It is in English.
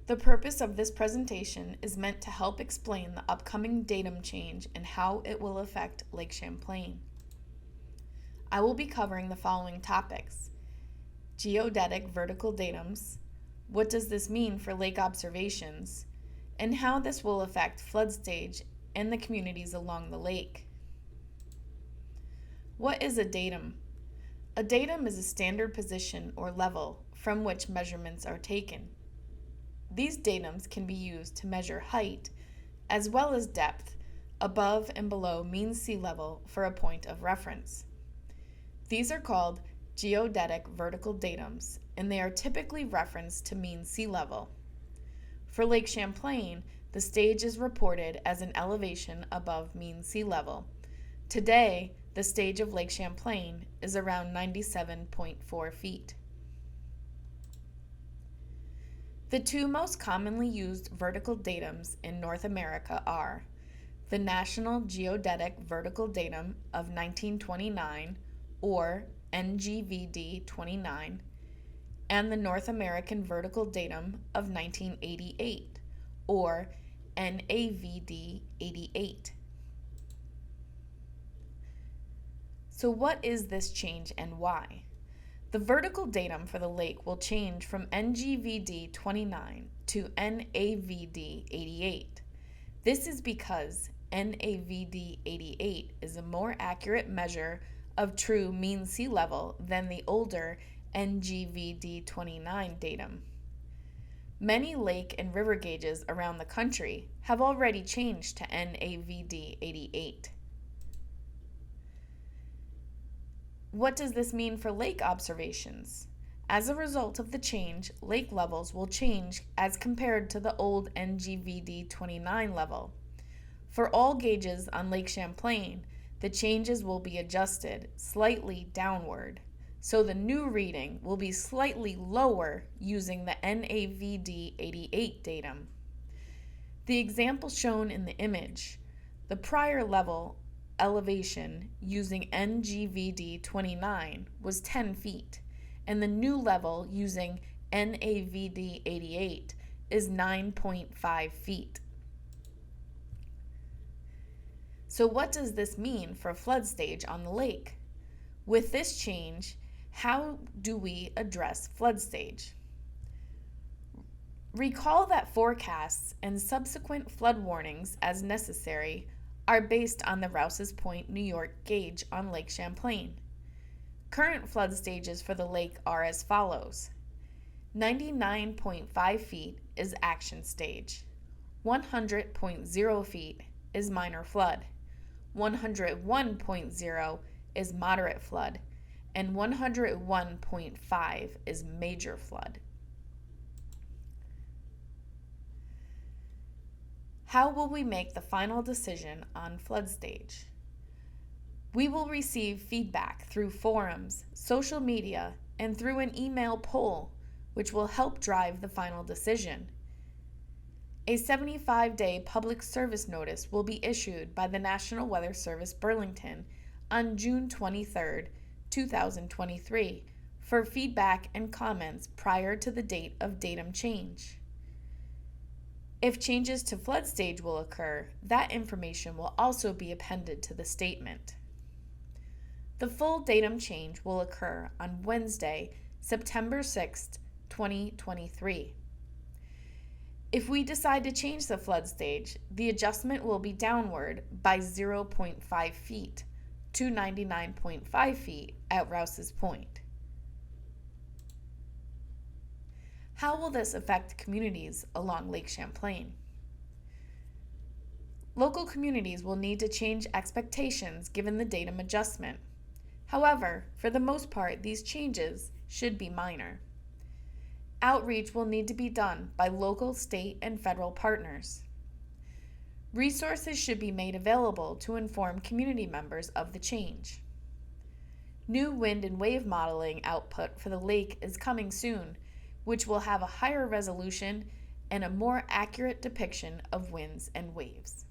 The purpose of this presentation is meant to help explain the upcoming datum change and how it will affect Lake Champlain. I will be covering the following topics: geodetic vertical datums, what does this mean for lake observations, and how this will affect flood stage and the communities along the lake. What is a datum? A datum is a standard position or level from which measurements are taken. These datums can be used to measure height as well as depth above and below mean sea level for a point of reference. These are called geodetic vertical datums, and they are typically referenced to mean sea level. For Lake Champlain, the stage is reported as an elevation above mean sea level. Today, the stage of Lake Champlain is around 97.4 feet. The two most commonly used vertical datums in North America are the National Geodetic Vertical Datum of 1929, or NGVD 29, and the North American Vertical Datum of 1988, or NAVD 88. So what is this change and why? The vertical datum for the lake will change from NGVD 29 to NAVD 88. This is because NAVD 88 is a more accurate measure of true mean sea level than the older NGVD 29 datum. Many lake and river gauges around the country have already changed to NAVD 88. What does this mean for lake observations? As a result of the change, lake levels will change as compared to the old NGVD 29 level. For all gauges on Lake Champlain, the changes will be adjusted slightly downward, so the new reading will be slightly lower using the NAVD 88 datum. The example shown in the image, the prior level elevation using NGVD 29 was 10 feet, and the new level using NAVD 88 is 9.5 feet. So what does this mean for flood stage on the lake? With this change, how do we address flood stage? Recall that forecasts and subsequent flood warnings as necessary are based on the Rouse's Point, New York gauge on Lake Champlain. Current flood stages for the lake are as follows. 99.5 feet is action stage. 100.0 feet is minor flood. 101.0 is moderate flood. And 101.5 is major flood. How will we make the final decision on flood stage? We will receive feedback through forums, social media, and through an email poll, which will help drive the final decision. A 75-day public service notice will be issued by the National Weather Service Burlington on June 23, 2023, for feedback and comments prior to the date of datum change. If changes to flood stage will occur, that information will also be appended to the statement. The full datum change will occur on Wednesday, September 6, 2023. If we decide to change the flood stage, the adjustment will be downward by 0.5 feet to 99.5 feet at Rouse's Point. How will this affect communities along Lake Champlain? Local communities will need to change expectations given the datum adjustment. However, for the most part, these changes should be minor. Outreach will need to be done by local, state, and federal partners. Resources should be made available to inform community members of the change. New wind and wave modeling output for the lake is coming soon, which will have a higher resolution and a more accurate depiction of winds and waves.